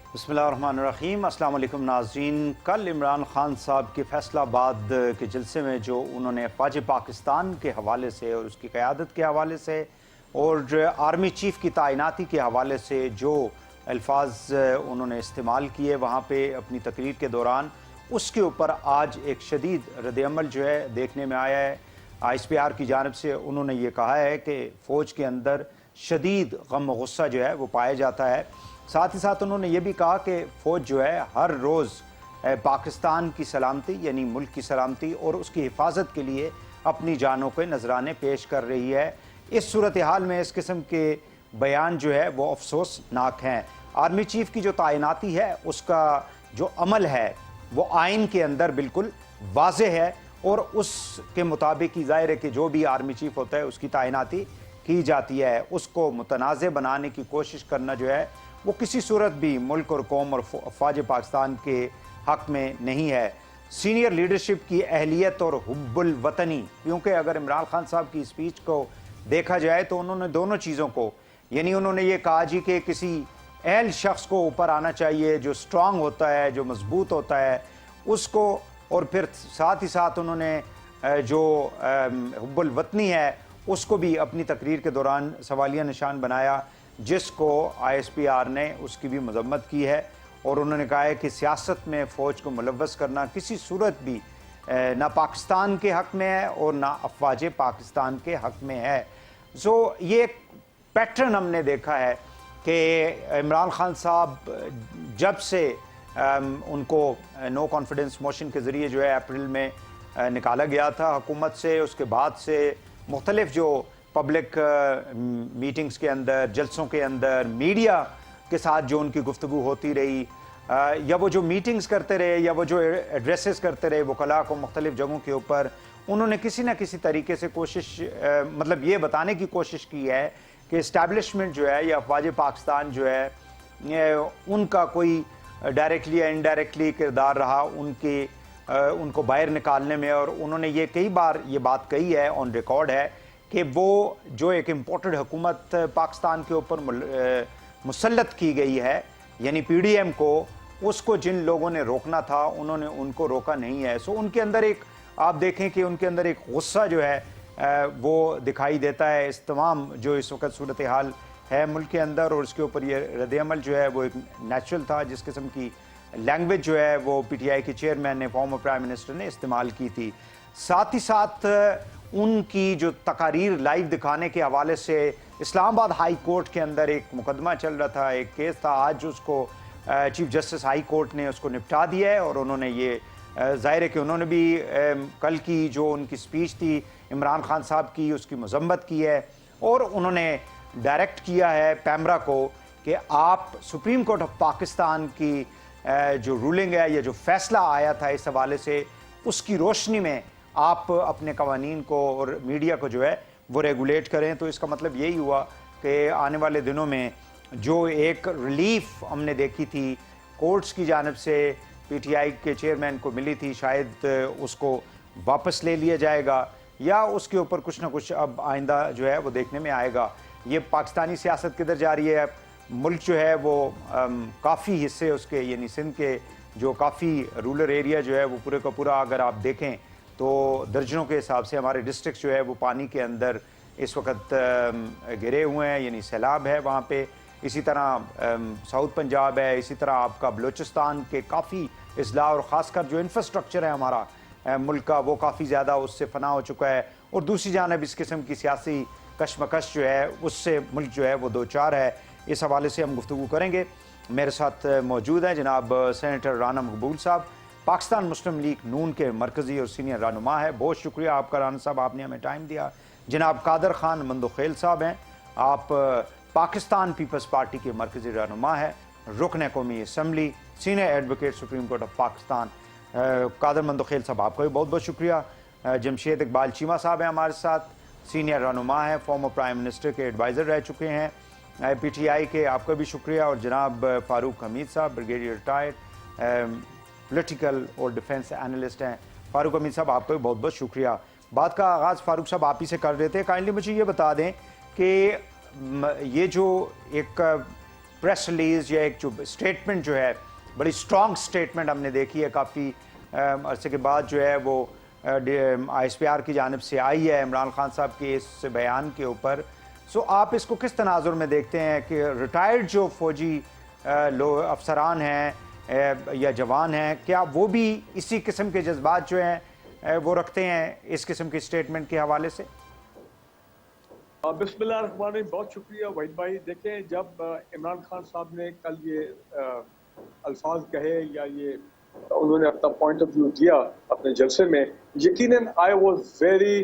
बिस्मिल्लाहिर्रहमानिर्रहीम। अस्सलाम वालेकुम नाज़रीन। कल इमरान खान साहब के फैसलाबाद के जलसे में जो उन्होंने फ़ौज पाकिस्तान के हवाले से और उसकी क़यादत के हवाले से और आर्मी चीफ़ की तैनाती के हवाले से जो अल्फाज उन्होंने इस्तेमाल किए वहाँ पे अपनी तकरीर के दौरान, उसके ऊपर आज एक शदीद रद्द-ए-अमल जो है देखने में आया है। ISPR की जानिब से उन्होंने ये कहा है कि फ़ौज के अंदर शदीद गम गुस्सा जो है वो पाया जाता है। साथ ही साथ उन्होंने ये भी कहा कि फ़ौज जो है हर रोज़ पाकिस्तान की सलामती यानी मुल्क की सलामती और उसकी हिफाजत के लिए अपनी जानों के नजराने पेश कर रही है। इस सूरत हाल में इस किस्म के बयान जो है वो अफसोसनाक हैं। आर्मी चीफ़ की जो तैनाती है उसका जो अमल है वो आइन के अंदर बिल्कुल वाज़ेह है और उसके मुताबिक ही ज़ाहिर है कि जो भी आर्मी चीफ़ होता है उसकी तैनाती की जाती है। उसको मुतनाज़ बनाने की कोशिश करना जो है वो किसी सूरत भी मुल्क और कौम और फ़ौज पाकिस्तान के हक़ में नहीं है। सीनियर लीडरशिप की अहलियत और हुब्बुल वतनी, क्योंकि अगर इमरान खान साहब की स्पीच को देखा जाए तो उन्होंने दोनों चीज़ों को, यानी उन्होंने ये कहा जी कि किसी अहल शख्स को ऊपर आना चाहिए जो स्ट्रांग होता है, जो मजबूत होता है उसको, और फिर साथ ही साथ उन्होंने जो हुब्बुल वतनी है उसको भी अपनी तकरीर के दौरान सवालिया निशान बनाया, जिसको ISPR ने उसकी भी मजम्मत की है। और उन्होंने कहा है कि सियासत में फ़ौज को मुलव्वस करना किसी सूरत भी ना पाकिस्तान के हक़ में है और ना अफवाज पाकिस्तान के हक़ में है। ये एक पैटर्न हमने देखा है कि इमरान खान साहब जब से उनको नो कॉन्फिडेंस मोशन के ज़रिए जो है अप्रैल में निकाला गया था हुकूमत से, उसके बाद से मुख्तलिफ जो पब्लिक मीटिंग्स के अंदर, जलसों के अंदर, मीडिया के साथ जो उनकी गुफ्तगू होती रही, या वो जो मीटिंग्स करते रहे या वो जो एड्रेसेस करते रहे वकला को मुख्तलिफ जगहों के ऊपर, उन्होंने किसी न किसी तरीके से कोशिश मतलब ये बताने की कोशिश की है कि इस्टेब्लिशमेंट जो है या अफवाज पाकिस्तान जो है उनका कोई डायरेक्टली या इनडायरेक्टली किरदार रहा उनको बाहर निकालने में। और उन्होंने ये कई बार ये बात कही है, ऑन रिकॉर्ड है, कि वो जो एक इम्पोर्टेड हुकूमत पाकिस्तान के ऊपर मुसल्लत की गई है यानी PDM को, उसको जिन लोगों ने रोकना था उन्होंने उनको रोका नहीं है। उनके अंदर एक, आप देखें कि उनके अंदर एक गुस्सा जो है वो दिखाई देता है। इस तमाम जो इस वक्त सूरत हाल है मुल्क के अंदर और उसके ऊपर ये रद्द-ए-अमल जो है वो एक नेचुरल था, जिस किस्म की लैंग्वेज जो है वो PTI के चेयरमैन ने, फॉर्मर प्राइम मिनिस्टर ने इस्तेमाल की थी। साथ ही साथ उनकी जो तकारीर लाइव दिखाने के हवाले से इस्लामाबाद हाई कोर्ट के अंदर एक मुकदमा चल रहा था, एक केस था, आज उसको चीफ जस्टिस हाई कोर्ट ने उसको निपटा दिया है। और उन्होंने ये ज़ाहिर है कि उन्होंने भी कल की जो उनकी स्पीच थी इमरान खान साहब की उसकी मजम्मत की है और उन्होंने डायरेक्ट किया है पैमरा को कि आप सुप्रीम कोर्ट ऑफ पाकिस्तान की जो रूलिंग है या जो फैसला आया था इस हवाले से, उसकी रोशनी में आप अपने कवानीन को और मीडिया को जो है वो रेगुलेट करें। तो इसका मतलब यही हुआ कि आने वाले दिनों में जो एक रिलीफ हमने देखी थी कोर्ट्स की जानिब से PTI के चेयरमैन को मिली थी, शायद उसको वापस ले लिया जाएगा या उसके ऊपर कुछ ना कुछ अब आइंदा जो है वो देखने में आएगा। ये पाकिस्तानी सियासत किधर जा रही है, मुल्क जो है वो काफ़ी हिस्से उसके यानी सिंध के जो काफ़ी रूरल एरिया जो है वो पूरे का पूरा अगर आप देखें तो दर्जनों के हिसाब से हमारे डिस्ट्रिक्ट जो है वो पानी के अंदर इस वक्त घिरे हुए हैं, यानी सैलाब है वहाँ पे। इसी तरह साउथ पंजाब है, इसी तरह आपका बलूचिस्तान के काफ़ी अजला और ख़ासकर जो इंफ्रास्ट्रक्चर है हमारा मुल्क का वो काफ़ी ज़्यादा उससे फना हो चुका है। और दूसरी जानब इस किस्म की सियासी कशमकश जो है उससे मुल्क जो है वो दो चार है। इस हवाले से हम गुफ्तगू करेंगे। मेरे साथ मौजूद हैं जनाब सेनेटर राना मकबूल साहब, पाकिस्तान मुस्लिम लीग नून के मरकज़ी और सीनियर रहनुमा है। बहुत शुक्रिया आपका राना साहब, आपने हमें टाइम दिया। जनाब कादर खान मंदोखेल साहब हैं, आप पाकिस्तान पीपल्स पार्टी के मरकज़ी रहनुमा है, रुकन कौमी assembly, senior advocate Supreme Court of Pakistan. Qadir Mandokhel साहब आपका भी बहुत बहुत शुक्रिया। जमशेद इकबाल चीमा साहब हैं हमारे साथ, सीनियर रहनुमा है, फॉर्मर प्राइम मिनिस्टर के एडवाइज़र रह चुके हैं PTI के, आपका भी शुक्रिया। और जनाब फ़ारूक हमीद साहब ब्रिगेडियर रिटायर्ड पॉलिटिकल और डिफेंस एनालिस्ट हैं। फ़ारूक हमीद साहब आपका भी बहुत बहुत शुक्रिया। बात का आगाज़ फ़ारूक साहब आप ही से कर रहे थे, काइंडली मुझे ये बता दें कि ये जो एक प्रेस रिलीज या एक जो स्टेटमेंट जो है, बड़ी स्ट्रॉन्ग स्टेटमेंट हमने देखी है काफ़ी अरसे के बाद जो है वो ISPR की जानिब से आई है इमरान खान साहब के इस बयान के ऊपर। सो आप इसको किस तनाजुर में देखते हैं कि रिटायर्ड जो फौजी अफसरान हैं या जवान हैं, क्या वो भी इसी किस्म के जज्बात जो हैं वो रखते हैं इस किस्म की स्टेटमेंट के हवाले से? बिस्मिल्लाहिर्रहमानिर्रहीम, बहुत शुक्रिया वहीद भाई। देखें, जब इमरान खान साहब ने कल ये अल्फाज कहे या ये उन्होंने अपना पॉइंट ऑफ व्यू दिया अपने जलसे में, यकीनन I was very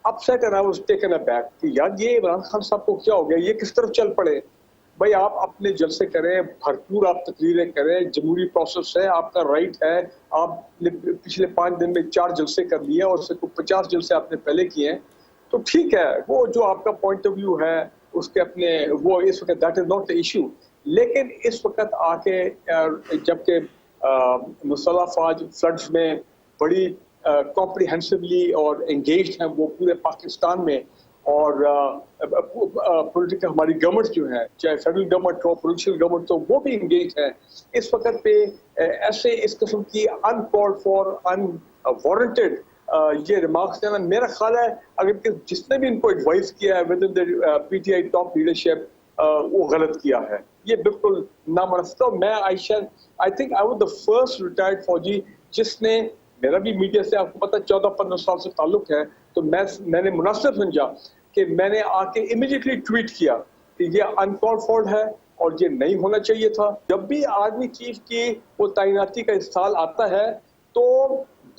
upset and I was taken aback कि यार ये इमरान खान साहब को क्या हो गया, ये किस तरफ चल पड़े। भाई आप अपने जलसे करें, भरपूर आप तकरीरें करें, जमहूरी प्रोसेस है, आपका राइट है। आप पिछले 5 दिन में 4 जलसे कर लिए और उससे 50 जलसे आपने पहले किए हैं, तो ठीक है, वो जो आपका पॉइंट ऑफ व्यू है उसके अपने वो इस वक्त that is not the issue. लेकिन इस वक्त आके जबकि मुसल्लह अफवाज फ्लड्स में बड़ी कॉम्प्रिहेंसिवली और एंगेज्ड हैं वो पूरे पाकिस्तान में, और पॉलिटिकल हमारी गवर्नमेंट जो है, चाहे फेडरल गवर्नमेंट हो, प्रोविंशियल गवर्नमेंट हो, वो भी एंगेज है इस वक्त पे ऐसे इस किस्म की अनकॉल्ड फॉर अनवारंटेड ये रिमार्क्स देना, मेरा ख्याल है अगर जिसने भी इनको एडवाइस किया है with in the PTI top leadership वो गलत किया है, ये बिल्कुल नामुनासिब। मैं I think I was the first retired फौजी जिसने, मेरा भी मीडिया से आपको पता 14-15 साल से ताल्लुक है, तो मैंने मुनासिब समझा कि मैंने आके इमीडिएटली ट्वीट किया कि ये अनकॉल्ड फॉर है और ये नहीं होना चाहिए था। जब भी आर्मी चीफ की वो तैनाती का इस्तेमाल आता है तो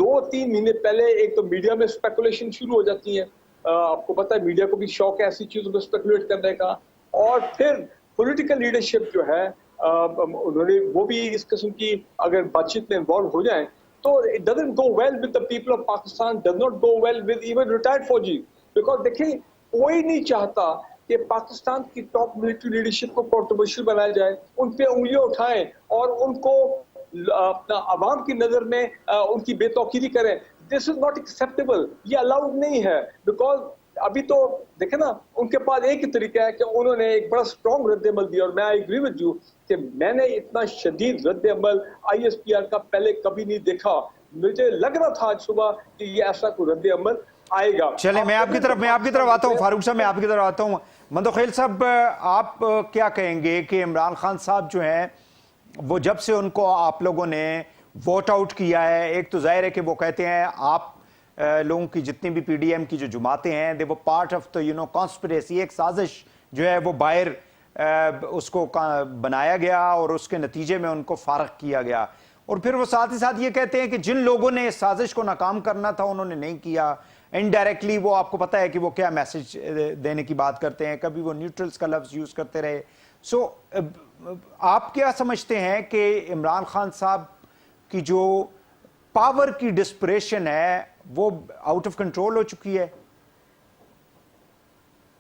2-3 महीने पहले एक तो मीडिया में स्पेकुलेशन शुरू हो जाती है। आपको पता है मीडिया को भी शौक है ऐसी चीजों पर स्पेकुलेट करने का, और फिर पॉलिटिकल लीडरशिप जो है उन्होंने वो भी इस किस्म की अगर बातचीत में इन्वॉल्व हो जाए तो it doesn't go well with the people of Pakistan, does not go well with even retired फौजी। बिकॉज देखिए, कोई नहीं चाहता कि पाकिस्तान की टॉप मिलिट्री लीडरशिप को कंट्रोवर्शियल बनाया जाए, उन पे उंगलियां उठाएं और उनको अपना आवाम की नजर में उनकी बेतौकीरी करें। दिस इज नॉट एक्सेप्टेबल, ये अलाउड नहीं है। बिकॉज अभी तो देखे ना, उनके पास एक ही तरीका है कि उन्होंने एक बड़ा स्ट्रॉन्ग रद्द-ए-अमल दिया, और मैं आई एग्री विद यू कि मैंने इतना शदीद रद्द-ए-अमल ISPR का पहले कभी नहीं देखा। मुझे लग रहा था आज सुबह कि ये ऐसा कोई रद्द-ए-अमल आएगा। चले, मैं आपकी तरफ आता हूँ फारूक साहब, मैं आपकी तरफ आता हूँ। मंदोखेल साहब, आप क्या कहेंगे कि इमरान खान साहब जो हैं वो जब से उनको आप लोगों ने वोट आउट किया है, एक तो जाहिर है कि वो कहते हैं आप लोगों की जितनी भी PDM की जो जमातें हैं दे वो पार्ट ऑफ द कॉन्स्पिरेसी, एक साजिश जो है वो बाहर उसको बनाया गया और उसके नतीजे में उनको फारग किया गया। और फिर वो साथ ही साथ ये कहते हैं कि जिन लोगों ने इस साजिश को नाकाम करना था उन्होंने नहीं किया। इनडायरेक्टली वो आपको पता है कि वो क्या मैसेज देने की बात करते हैं, कभी वो न्यूट्रल्स का लफ्ज़ यूज़ करते रहे। सो आप क्या समझते हैं कि इमरान खान साहब की जो पावर की डिस्परेशन है वो आउट ऑफ कंट्रोल हो चुकी है?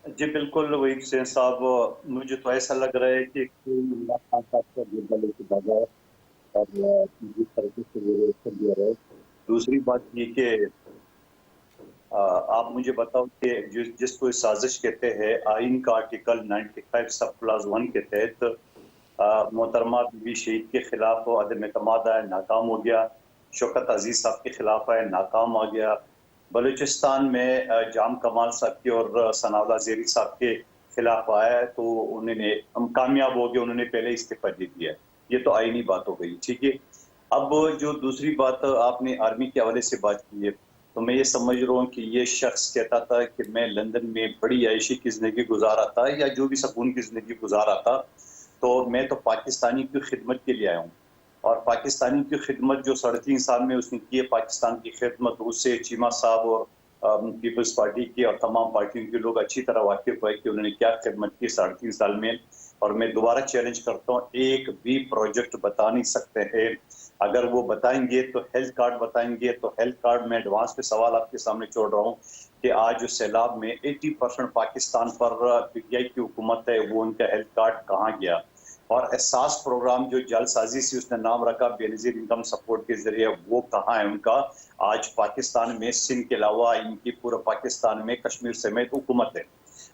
जी बिल्कुल वही हुसैन साहब, मुझे तो ऐसा लग रहा है कि इमरान खान साहब का जिम्मा लेके भागा है और जिस तरीके से वो रिएक्शन दिया है। दूसरी बात ये कि आप मुझे बताओ कि जिसको साजिश कहते हैं, आइन का आर्टिकल 95 सब क्लास 1 के तहत मोहतरमा बीबी शहीद के खिलाफ अदम एतमाद आया, नाकाम हो गया। शौकत अजीज साहब के खिलाफ आया, नाकाम आ गया। बलूचिस्तान में जाम कमाल साहब के और सनाउल्लाह ज़ेरी साहब के खिलाफ आया है तो उन्होंने हम कामयाब हो गए, उन्होंने पहले इस्तीफा दे दिया। ये तो आईनी बात हो गई, ठीक है। अब जो दूसरी बात आपने आर्मी के हवाले से बात की है, तो मैं ये समझ रहा हूँ कि ये शख्स कहता था कि मैं लंदन में बड़ी आयशी की जिंदगी गुजारा था या जो भी सुकून की जिंदगी गुजारा था, तो मैं तो पाकिस्तानी की खिदमत के लिए आया हूँ। और पाकिस्तानी की खिदमत जो 3.5 साल में उसने की है, पाकिस्तान की खिदमत, उससे चीमा साहब और पीपल्स पार्टी के और तमाम पार्टियों के लोग अच्छी तरह वाकिफ है कि उन्होंने क्या खिदमत की 3.5 साल में। और मैं दोबारा चैलेंज करता हूँ, एक भी प्रोजेक्ट बता नहीं सकते हैं। अगर वो बताएंगे तो हेल्थ कार्ड बताएंगे, तो हेल्थ कार्ड में एडवांस पे सवाल आपके सामने छोड़ रहा हूँ कि आज जो सैलाब में 80% पाकिस्तान पर PTI की हुकूमत है, वो उनका हेल्थ कार्ड कहाँ गया। और एहसास प्रोग्राम जो जालसाजी से उसने नाम रखा बेनजीर इनकम सपोर्ट के जरिए, वो कहाँ है उनका। आज पाकिस्तान में सिंध के अलावा इनकी पूरा पाकिस्तान में कश्मीर समेत हुकूमत है।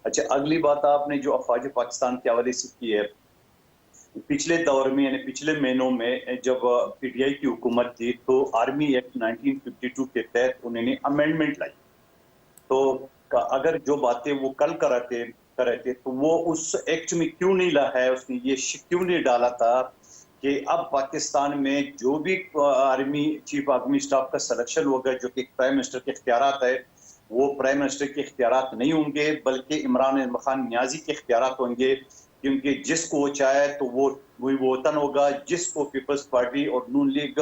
अच्छा, अगली बात आपने जो अफवाज पाकिस्तान के हवाले से की है, पिछले दौर में यानी पिछले महीनों में जब पीटीआई की हुकूमत थी तो आर्मी एक्ट 1952 के तहत उन्होंने अमेंडमेंट लाई। तो अगर जो बातें वो कल कर रहे थे तो वो उस एक्ट में क्यों नहीं ला है, उसने ये क्यों नहीं डाला था कि अब पाकिस्तान में जो भी आर्मी चीफ आर्मी स्टाफ का सिलेक्शन होगा जो कि प्राइम मिनिस्टर के इख्तियारात है, वो प्राइम मिनिस्टर के इख्तियारात नहीं होंगे बल्कि इमरान खान नियाजी के इख्तियारात होंगे, क्योंकि जिसको वो चाहे तो वो वतन होगा, जिसको पीपल्स पार्टी और नून लीग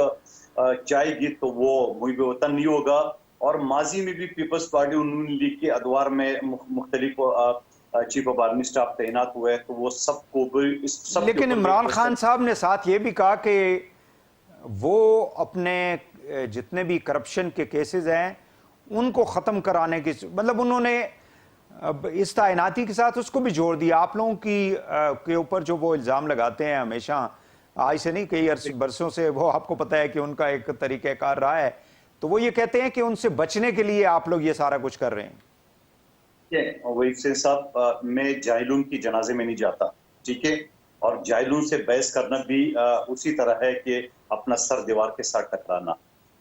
चाहेगी तो वो मुहिब वतन नहीं होगा। और माजी में भी पीपल्स पार्टी और नून लीग के अदवार में मुख्तलिफ चीफ ऑफ आर्मी स्टाफ तैनात हुए तो वो सबको भी सब। लेकिन इमरान खान साहब ने साथ ये भी कहा कि वो अपने जितने भी करप्शन के केसेस हैं उनको ख़त्म कराने की, मतलब उन्होंने इस तैनाती के साथ उसको भी जोड़ दिया। आप लोगों के ऊपर जो वो इल्ज़ाम लगाते हैं हमेशा, आज से नहीं कई बरसों से, वो आपको पता है कि उनका एक तरीक़ाकार रहा है, तो वो ये कहते हैं कि उनसे बचने के लिए आप लोग ये सारा कुछ कर रहे हैं। वही से साहब, मैं जाहिलून की जनाजे में नहीं जाता, ठीक है, और जाहिलून से बहस करना भी उसी तरह है कि अपना सर दीवार के साथ टकराना।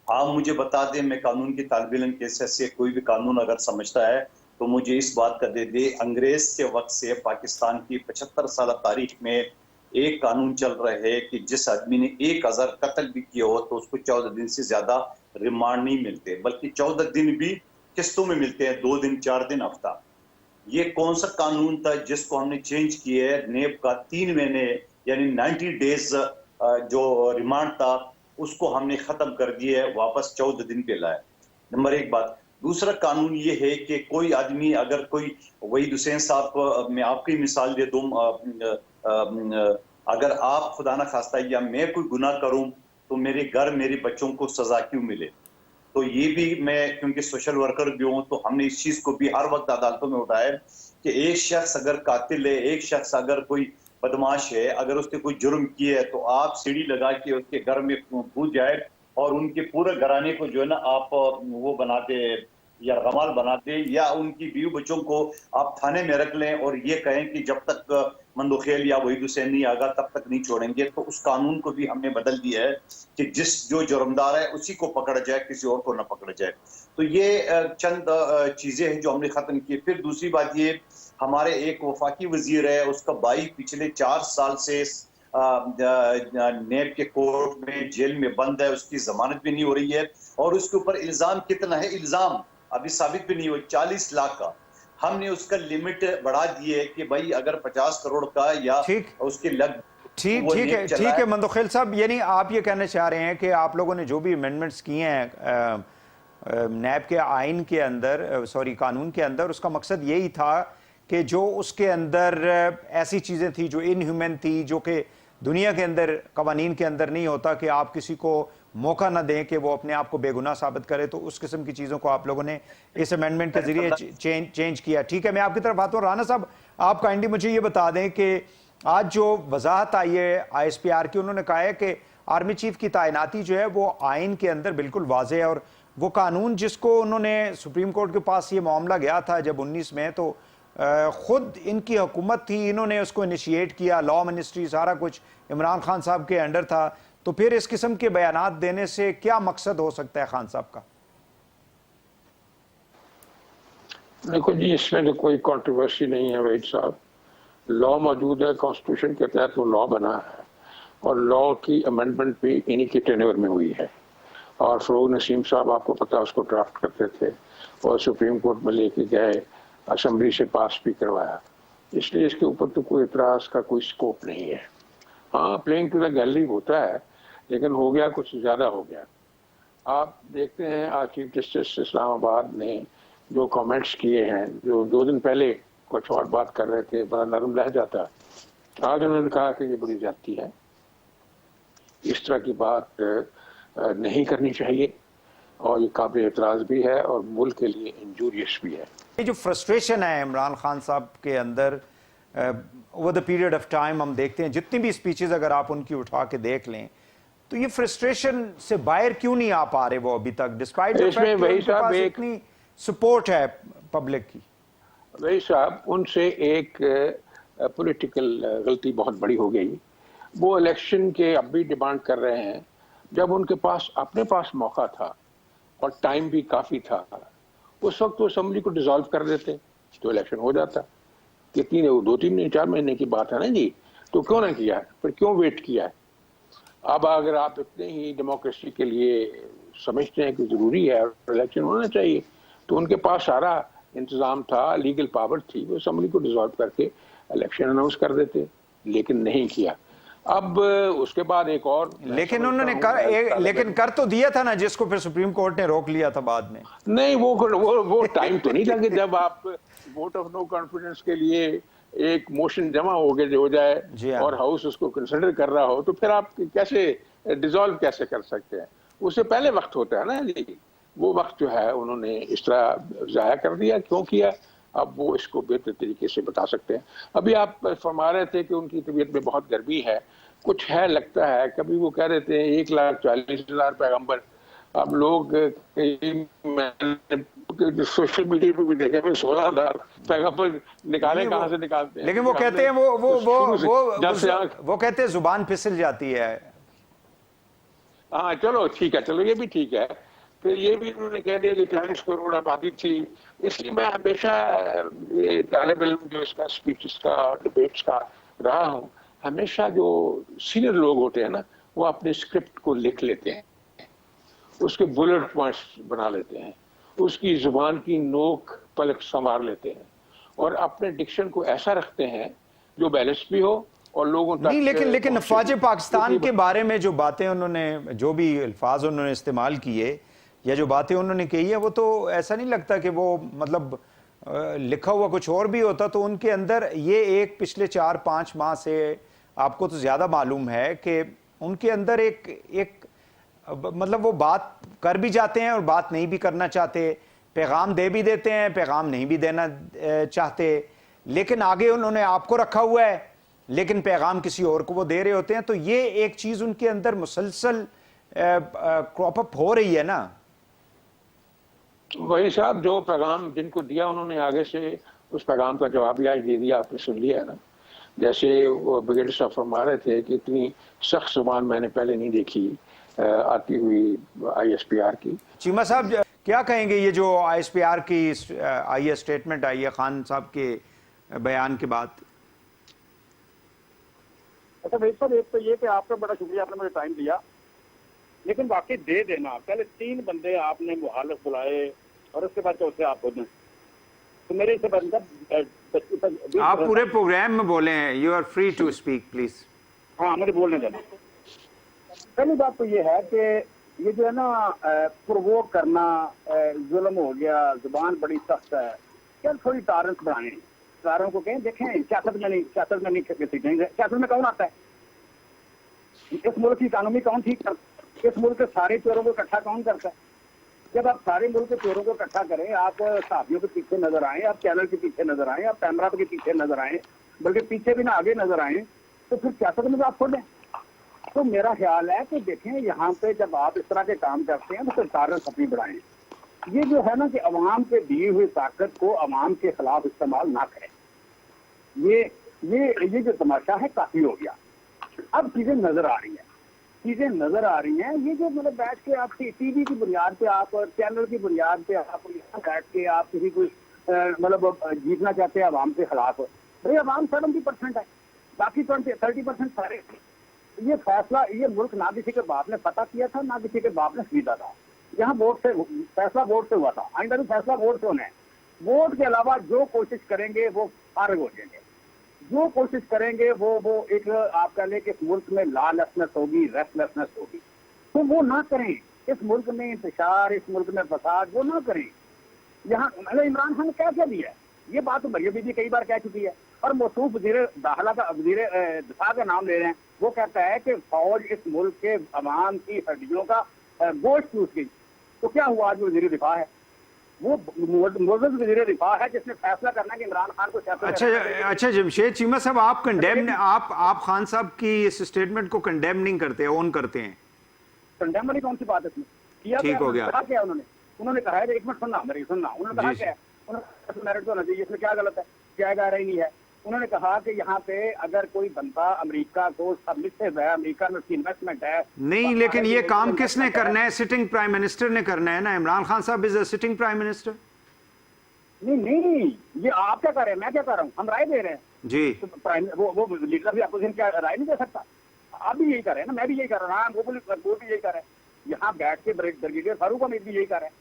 आप मुझे बता दें, मैं कानून की तालिब इल्म कैसे से कोई भी कानून अगर समझता है तो मुझे इस बात का दे दे, अंग्रेज के वक्त से पाकिस्तान की 75 साल तारीख में एक कानून चल रहे है कि जिस आदमी ने 1000 कत्ल भी किया हो तो उसको 14 दिन से ज्यादा रिमांड नहीं मिलते, बल्कि 14 दिन भी किस्तों में मिलते हैं, 2 दिन 4 दिन हफ्ता। ये कौन सा कानून था जिसको हमने चेंज किया है? नेब का 3 महीने यानी 90 डेज जो रिमांड था उसको हमने खत्म कर दिया है, वापस 14 दिन पे लाया। नंबर 1 बात। दूसरा कानून ये है कि कोई आदमी अगर कोई, वहीद हुसैन साहब, मैं आपकी मिसाल दे दूं, अगर आप खुदा ना खास्ता या मैं कोई गुनाह करूं तो मेरे घर मेरे बच्चों को सजा क्यों मिले? तो ये भी मैं क्योंकि सोशल वर्कर भी हूं तो हमने इस चीज को भी हर वक्त अदालतों में उठाया कि एक शख्स अगर कातिल है, एक शख्स अगर कोई बदमाश है, अगर उसने कोई जुर्म किया है तो आप सीढ़ी लगा के उसके घर में कूद जाए और उनके पूरे घराने को जो है ना आप वो बना दे या गमाल बना दे, या उनकी बीवी बच्चों को आप थाने में रख लें और ये कहें कि जब तक मंदोखेल या वहीद हुसैन नहीं आएगा तब तक नहीं छोड़ेंगे। तो उस कानून को भी हमने बदल दिया है कि जो जुर्मदार है उसी को पकड़ा जाए, किसी और को न पकड़ा जाए। तो ये चंद चीजें हैं जो हमने खत्म की। फिर दूसरी बात ये, हमारे एक वफाकी वजीर है, उसका भाई पिछले 4 साल से नेब के कोर्ट में जेल में बंद है, उसकी जमानत भी नहीं हो रही है और उसके ऊपर इल्जाम कितना है, इल्जाम अभी साबित भी नहीं हुआ, 40 लाख का। हमने उसका लिमिट बढ़ा दी है कि भाई अगर 50 करोड़ का या उसके लग ठीक है मंदोखेल साहब, यानी आप ये कहना चाह रहे हैं कि आप लोगों ने जो भी अमेंडमेंट्स किए हैं नैब के आइन के अंदर, सॉरी कानून के अंदर, उसका मकसद यही था कि जो उसके अंदर ऐसी चीज़ें थी जो इनह्यूमन थी, जो कि दुनिया के अंदर कवानीन के अंदर नहीं होता, कि आप किसी को मौका ना दें कि वो अपने आप को बेगुनाह साबित करे, तो उस किस्म की चीज़ों को आप लोगों ने इस अमेंडमेंट के जरिए चेंज किया। ठीक है, मैं आपकी तरफ आता हूँ। राना साहब, आप काइंडली मुझे ये बता दें कि आज जो वजाहत आई है ISPR की, उन्होंने कहा है कि आर्मी चीफ की तैनाती जो है वो आइन के अंदर बिल्कुल वाज़ेह है, और वो कानून जिसको उन्होंने सुप्रीम कोर्ट के पास ये मामला गया था जब 19 में, तो खुद इनकी हुकूमत थी, इन्होंने उसको इनिशिएट किया, लॉ मिनिस्ट्री सारा कुछ इमरान खान साहब के अंडर था, तो फिर इस किस्म के बयानात देने से क्या मकसद हो सकता है खान साहब का? देखो जी, इसमें तो कोई कंट्रोवर्सी नहीं है वहीद साहब। लॉ मौजूद है, कॉन्स्टिट्यूशन के तहत वो लॉ बना है और लॉ की अमेंडमेंट भी इन्हीं के टेन्योर में हुई है। और फरूक नसीम साहब, आपको पता, उसको ड्राफ्ट करते थे और सुप्रीम कोर्ट में लेके गए, असेंबली से पास भी करवाया, इसलिए इसके ऊपर तो कोई इतराज का कोई स्कोप नहीं है। हाँ, प्लेइंग टू द गैलरी होता है, लेकिन हो गया कुछ ज़्यादा हो गया। आप देखते हैं आज चीफ जस्टिस इस्लामाबाद ने जो कमेंट्स किए हैं, जो 2 दिन पहले कुछ और बात कर रहे थे, बड़ा नरम लहजा था, आज उन्होंने कहा कि ये बड़ी ज्यादती है, इस तरह की बात नहीं करनी चाहिए और ये काबिल एतराज़ भी है और मुल्क के लिए इंजूरियस भी है। ये जो फ्रस्ट्रेशन है इमरान खान साहब के अंदर over the period of time, हम देखते हैं जितनी भी स्पीचेस अगर आप उनकी उठा के देख लें, तो ये फ्रस्ट्रेशन से बाहर क्यों नहीं आ पा रहे वो अभी तक, डिस्पाइट इतनी सपोर्ट है पब्लिक की? वही साहब, उनसे एक पॉलिटिकल गलती बहुत बड़ी हो गई वो इलेक्शन के अब भी डिमांड कर रहे हैं। जब उनके पास अपने पास मौका था और टाइम भी काफी था, उस वक्त वो असेंबली को डिसॉल्व कर देते तो इलेक्शन हो जाता। कितनी 2-3 4 महीने की बात है ना जी, तो क्यों ना किया है, फिर क्यों वेट किया है? अब अगर आप इतने ही डेमोक्रेसी के लिए समझते हैं कि जरूरी है और इलेक्शन होना चाहिए, तो उनके पास सारा इंतजाम था, लीगल पावर थी, वो असेंबली को डिसॉल्व करके इलेक्शन अनाउंस कर देते, लेकिन नहीं किया। अब उसके बाद एक और, लेकिन उन्होंने लेकिन कर तो दिया था ना, जिसको फिर सुप्रीम कोर्ट ने रोक लिया था बाद में। नहीं, वो टाइम तो नहीं था कि जब आप वोट ऑफ नो कॉन्फिडेंस के लिए एक मोशन जमा हो जाए हाँ। और हाउस उसको कंसिडर कर रहा हो, तो फिर आप कैसे डिसॉल्व कैसे कर सकते हैं? उससे पहले वक्त होता है ना जी। वो वक्त जो है उन्होंने इस तरह जाया कर दिया। क्यों किया, अब वो इसको बेहतर तरीके से बता सकते हैं। अभी आप फरमा रहे थे कि उनकी तबीयत में बहुत गर्मी है, कुछ है लगता है। कभी वो कह रहे थे 1,40,000 पैगंबर, अब लोग सोशल मीडिया पे भी देखे 16,000 पैगंबर निकाले, कहाँ से निकालते हैं? लेकिन वो कहते हैं वो कहते हैं जुबान फिसल जाती है। हाँ चलो ठीक है, चलो ये भी ठीक है। फिर ये भी उन्होंने कह दिया कि 40 करोड़ आबादी थी। इसलिए मैं हमेशा ये तालिब इल्म जो इसका स्पीचेस का डिबेट्स का रहा हूँ, हमेशा जो सीनियर लोग होते हैं ना, वो अपने स्क्रिप्ट को लिख लेते हैं, उसके बुलेट पॉइंट्स बना लेते हैं, उसकी जुबान की नोक पलक संवार लेते हैं और अपने डिक्शन को ऐसा रखते हैं जो बैलेंस भी हो और लोगों तक नहीं। लेकिन फ़ौज पाकिस्तान के बारे में जो बातें उन्होंने, जो भी अल्फाज उन्होंने इस्तेमाल किए या जो बातें उन्होंने कही है, वो तो ऐसा नहीं लगता कि वो मतलब लिखा हुआ कुछ और भी होता। तो उनके अंदर ये एक पिछले 4-5 माह से आपको तो ज़्यादा मालूम है कि उनके अंदर एक मतलब वो बात कर भी जाते हैं और बात नहीं भी करना चाहते, पैगाम दे भी देते हैं, पैगाम नहीं भी देना चाहते, लेकिन आगे उन्होंने आपको रखा हुआ है, लेकिन पैगाम किसी और को वो दे रहे होते हैं। तो ये एक चीज़ उनके अंदर मुसलसल क्रॉप अप हो रही है ना। वही साहब, जो पैगाम जिनको दिया उन्होंने आगे से उस पैगाम का जवाब भी आज दे दिया, आपने सुन लिया है ना। जैसे वो ब्रिगेडियर साहब फरमा रहे थे कि इतनी सख्त जुबान मैंने पहले नहीं देखी आती हुई ISPR की। चीमा साहब क्या कहेंगे, ये जो ISPR की आई है, स्टेटमेंट आई है खान साहब के बयान के बाद? अच्छा भाई साहब, एक तो ये कि आपका बड़ा शुक्रिया, आपने मुझे टाइम दिया, लेकिन वाकई दे देना। पहले 3 बंदे आपने मुखालिफ बुलाए और उसके बाद चौथे आप खुद, तो मेरे से बनकर आप पूरे प्रोग्राम में बोले हैं, you are free to speak please. हाँ, मुझे बोलने देना। पहली बात तो ये है कि ये जो है ना प्रोवोक करना, जुल्म हो गया, जुबान बड़ी सख्त है, क्या थोड़ी टॉलरेंस बढ़ाएं। सारों को कहें, देखें सियासत में नहीं सियासत में कौन आता है? इस मुल्क की इकानमी कौन ठीक करता है? इस मुल्क के सारे चोरों को इकट्ठा कौन करता है? जब आप सारे मुल्क के चोरों को इकट्ठा करें, आप साथियों के पीछे नजर आए, आप चैनल के पीछे नजर आए, आप कैमरा के पीछे नजर आए, बल्कि पीछे भी ना आगे नजर आए, तो फिर सियासत में आप खोलें। तो मेरा ख्याल है कि देखें, यहाँ पे जब आप इस तरह के काम करते हैं तो फिर टॉलरेंस अपनी बढ़ाएं। ये जो है ना कि अवाम के दी हुई ताकत को अवाम के खिलाफ इस्तेमाल ना करें। ये जो तमाशा है काफी हो गया। अब चीजें नजर आ रही हैं, ये जो मतलब बैठ के आप टीवी की बुनियाद पे, आप चैनल की बुनियाद पे आप यहाँ बैठ के आप किसी को मतलब जीतना चाहते हैं अवाम के खिलाफ। भाई अवाम 70% है, बाकी 30% सारे। ये फैसला ये मुल्क ना किसी के बाप ने पता किया था, ना किसी के बाप ने खरीदा था। यहाँ वोट से फैसला वोट से हुआ था, आइंदा भी फैसला वोट से होना है। वोट के अलावा जो कोशिश करेंगे वो फारिग हो जाएंगे। जो कोशिश करेंगे वो एक आप कह लें कि इस मुल्क में लॉलेसनेस होगी, रेस्टलेसनेस होगी, तो वो ना करें। इस मुल्क में इंतशार, इस मुल्क में फसाद वो ना करें। यहाँ मतलब इमरान खान क्या क्या दिया है, ये बात तो मरियम बीबी कई बार कह चुकी है, और मौसूफ वजीर दाखिला का, वजीर दिफा का नाम ले रहे हैं। वो कहता है कि फौज इस मुल्क के अवाम की हड्डियों का गोश्त चूस गई। तो क्या हुआ, आज वजीर दिफा है, वो मोअज़्ज़ज़ वज़ीर दिफा है जिसने फैसला करना कि इमरान खान को अच्छा जमशेद चीमा साहब, आप कंडेम आप खान साहब की इस स्टेटमेंट को कंडेम नहीं करते, ओन करते हैं? कंडेम वाली कौन सी बात है इसमें? किया ठीक हो गया। क्या उन्होंने कहा है, एक मिनट सुनना, उन्होंने कहा क्या है, उन्होंने मेरिट होना चाहिए, इसमें क्या गलत है? क्या गा रही नहीं है, उन्होंने कहा कि यहाँ पे अगर कोई बंदा अमेरिका को सबमिसिव है, अमेरिका में उसकी इन्वेस्टमेंट है। नहीं, लेकिन ये काम किसने करना है? सिटिंग प्राइम मिनिस्टर ने करना है ना। इमरान खान साहब is a sitting prime minister. नहीं, ये आप क्या कर रहे हैं, मैं क्या कर रहा हूँ, हम राय दे रहे हैं जी। तो प्राइम वो लीडर भी अपोजिशन क्या राय नहीं दे सकता? आप भी यही कर रहे हैं ना, मैं भी यही कर रहा हूँ, वो भी यही कर रहे हैं। यहाँ बैठ के ब्रिगेडियर फारूक अमीर भी यही कर रहे हैं।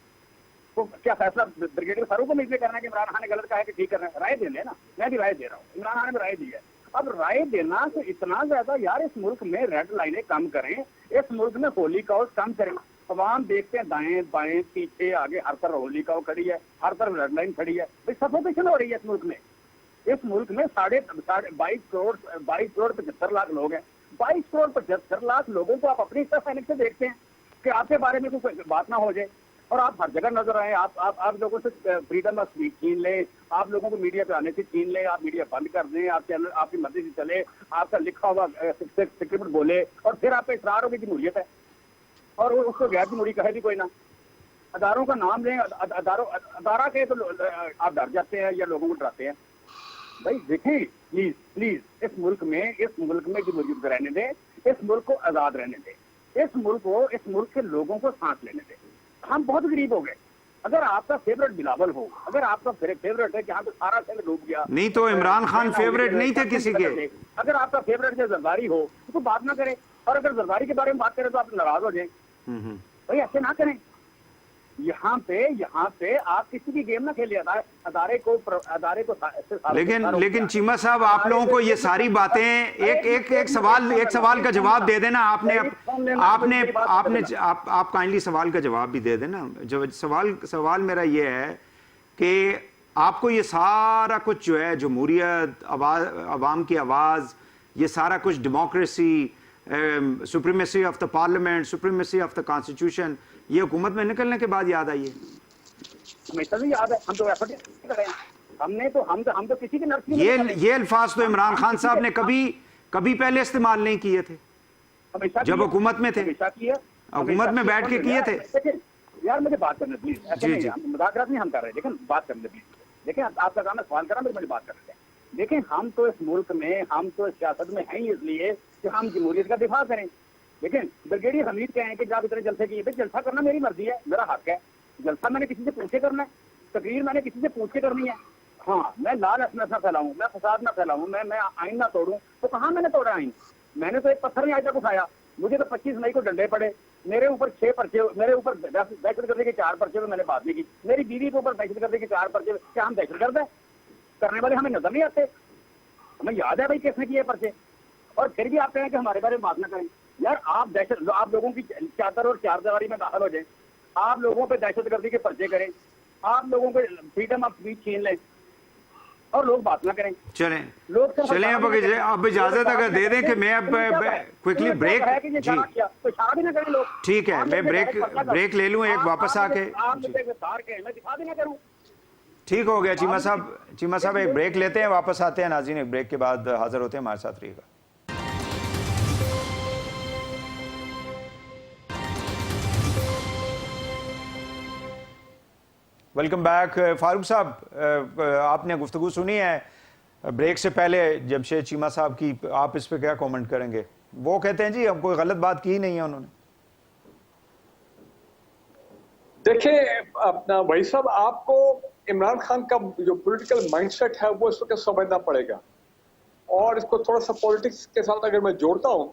तो क्या फैसला ब्रिगेडियर फारूक अमीर ने करना है कि इमरान खान ने गलत कहा है कि ठीक कर रहे हैं? राय दे लेना, मैं भी राय दे रहा हूँ, इमरान खान ने भी राय दी है। अब राय देना तो इतना ज्यादा यार, इस मुल्क में रेड लाइनें कम करें, इस मुल्क में होली काउस कम करें। तमाम देखते हैं दाएं बाएं पीछे आगे हर तरफ होली काउ खड़ी है, हर तरफ रेड लाइन खड़ी है। भाई सफोकेशन हो रही है इस मुल्क में। इस मुल्क में 22 करोड़ 75 लाख लोग हैं। 22 करोड़ 75 लाख लोगों को आप अपनी तरफ से देखते हैं कि आपके बारे में कोई बात ना हो जाए, और आप हर जगह नजर आए। आप लोगों से फ्रीडम ऑफ स्पीच छीन लें, आप लोगों को मीडिया पे आने से छीन लें, आप मीडिया बंद कर दें, आप चैनल आपकी मर्जी से चले, आपका लिखा हुआ स्क्रिप्ट बोले, और फिर आप पे इकरार हो कि जमहूरियत है, और उसको गैर जमहूरी कहे भी कोई ना। अदारों का नाम लें, अदारा के तो आप डर जाते हैं या लोगों को डराते हैं। भाई देखें, प्लीज प्लीज इस मुल्क में जमहूरियत रहने दें, इस मुल्क को आजाद रहने दें, इस मुल्क के लोगों को सांस लेने दें। हम बहुत गरीब हो गए। अगर आपका फेवरेट बिलावल हो, अगर आपका फेवरेट है कि यहाँ पे सारा शहर डूब गया, नहीं तो इमरान खान फेवरेट नहीं थे किसी के। अगर आपका फेवरेट जो जरदारी हो तो बात ना करें, और अगर जरदारी के बारे में बात करें तो आप नाराज हो जाए। भाई ऐसे ना करें। यहाँ पे आप किसी की गेम ना खेलिए, अदारे को लेकिन चीमा साहब, आप लोगों को ये सारी बातें एक सवाल का जवाब दे देना। आप काइंडली सवाल का जवाब भी दे देना। जो सवाल मेरा ये है कि आपको ये सारा कुछ जो है, जमहूरियत, अवाम की आवाज, ये सारा कुछ, democracy, supremacy of the parliament, supremacy of the constitution, ये हुकूमत में निकलने के बाद याद आई है? हमेशा से याद है। हम तो एफर्ट कर रहे हैं। हम तो किसी की नर्सरी ये अल्फाज तो इमरान खान साहब ने कभी पहले इस्तेमाल नहीं किए थे जब हुकूमत में थे, हुकूमत में बैठ के किए थे। यार मुझे बात करने प्लीज, ऐसे नहीं मुदाखरात नहीं हम कर रहे, लेकिन बात करने प्लीज। देखें आपका काम है सवाल करा, मेरी बात कर रहे हैं। देखें हम तो इस मुल्क में, हम तो सियासत में हैं इसलिए कि हम जमहूरियत का दिफा करें। लेकिन ब्रिगेडियर हमीद कहें कि जब इतने जलसे किए, जलसा करना मेरी मर्जी है, मेरा हक है। जलसा मैंने किसी से पूछ के करना है, तकरीर मैंने किसी से पूछ के करनी है। हाँ, मैं लाल असमत ना फैलाऊं, मैं फसाद ना फैलाऊं, मैं आइन ना तोड़ूं, तो कहाँ मैंने तोड़ा आइन? मैंने तो एक पत्थर नहीं आज तक उठाया। मुझे तो 25 मई को डंडे पड़े, मेरे ऊपर 6 पर्चे, मेरे ऊपर दहशतगर्दी के 4 पर्चे में मैंने बात नहीं की। मेरी बीवी के ऊपर दहशतगर्दी के 4 पर्चे। क्या हम दहशतगर्द है? करने वाले हमें नजर नहीं आते? हमें याद है भाई किसने किए पर्चे, और फिर भी आप कहें कि हमारे बारे में बात ना करें। यार आप लोगों की चादर और चारदीवारी में दाखिल हो जाए, आप लोगों पे दहशतगर्दी के पर्चे करें, आप लोगों को फ्रीडम ऑफ स्पीच छीन लें, और लोग बात ना करें। चलें अब इजाजत अगर दे दें कि मैं अब क्विकली ब्रेक, जी ठीक है, मैं ब्रेक ले लूं एक, वापस आके ठीक हो गया। चीमा साहब एक ब्रेक लेते हैं, वापस आते हैं। नाज़रीन एक ब्रेक के बाद हाजिर होते हैं, हमारे साथ रहिएगा। Welcome back. फारूक साहब, आपने गुफ्तगू सुनी है ब्रेक से पहले जमशेद चीमा साहब की, आप इस पे क्या कमेंट करेंगे? वो कहते हैं जी हम कोई गलत बात की नहीं है उन्होंने। देखिए अपना भाई साहब, आपको इमरान खान का जो पॉलिटिकल माइंडसेट है वो इस वक्त समझना पड़ेगा, और इसको थोड़ा सा पॉलिटिक्स के साथ अगर मैं जोड़ता हूँ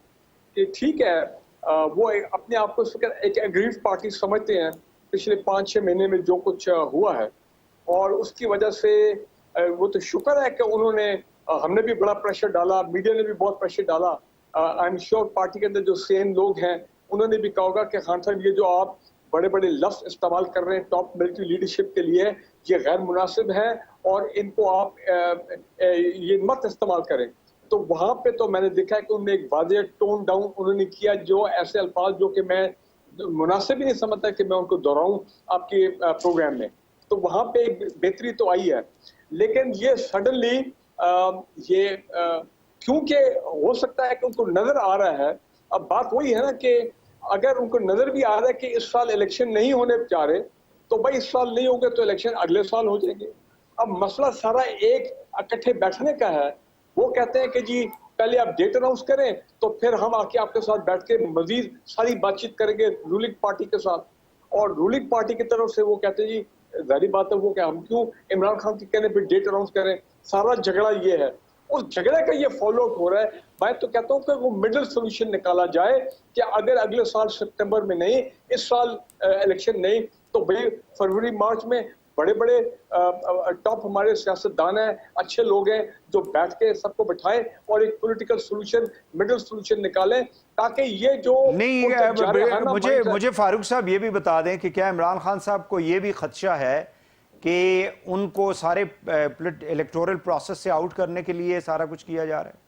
कि ठीक है, वो अपने आप को इस वक्त एक एग्रीव पार्टी समझते हैं पिछले 5-6 महीने में जो कुछ हुआ है, और उसकी वजह से वो तो शुक्र है कि उन्होंने, हमने भी बड़ा प्रेशर डाला, मीडिया ने भी बहुत प्रेशर डाला। आई एम श्योर पार्टी के अंदर जो सेन लोग हैं उन्होंने भी कहा होगा कि खान साहब ये जो आप बड़े बड़े लफ्ज इस्तेमाल कर रहे हैं टॉप मिलिट्री लीडरशिप के लिए, ये गैर मुनासिब है और इनको आप ये मत इस्तेमाल करें। तो वहाँ पे तो मैंने देखा है कि उन्होंने एक वाज़ेह टोन डाउन उन्होंने किया, जो ऐसे अल्फाज जो कि मैं मुनासिब ही नहीं समझता कि मैं उनको दोहराऊं आपके प्रोग्राम में। तो वहाँ पे एक बेहतरी तो आई है, लेकिन ये सडनली क्योंकि हो सकता है कि उनको नजर आ रहा है, अब बात वही है ना कि अगर उनको नजर भी आ रहा है कि इस साल इलेक्शन नहीं होने जा रहे, तो भाई इस साल नहीं होंगे तो इलेक्शन अगले साल हो जाएंगे। अब मसला सारा एक इकट्ठे बैठने का है। वो कहते हैं कि जी पहले आप डेट अनाउंस करें तो फिर हम आके आपके साथ बैठ के मजीद सारी बातचीत करेंगे रूलिंग पार्टी के साथ। और रूलिंग पार्टी की तरफ से वो कहते हैं जी जाहिर बात है वो क्या हम क्यों इमरान खान के कहने पे डेट अनाउंस करें। सारा झगड़ा ये है, उस झगड़े का ये फॉलो आउट हो रहा है। मैं तो कहता हूँ कि वो मिडिल सोल्यूशन निकाला जाए कि अगर अगले साल सितंबर में नहीं, इस साल इलेक्शन नहीं, तो भाई फरवरी मार्च में बड़े बड़े टॉप हमारे सियासतदान हैं, अच्छे लोग हैं, जो बैठ के सबको बिठाएं और एक पॉलिटिकल सोल्यूशन, मिडिल सोल्यूशन निकालें, ताकि ये जो नहीं मुझे फारूक साहब ये भी बता दें कि क्या इमरान खान साहब को ये भी खदशा है कि उनको सारे इलेक्टोरल प्रोसेस से आउट करने के लिए सारा कुछ किया जा रहा है?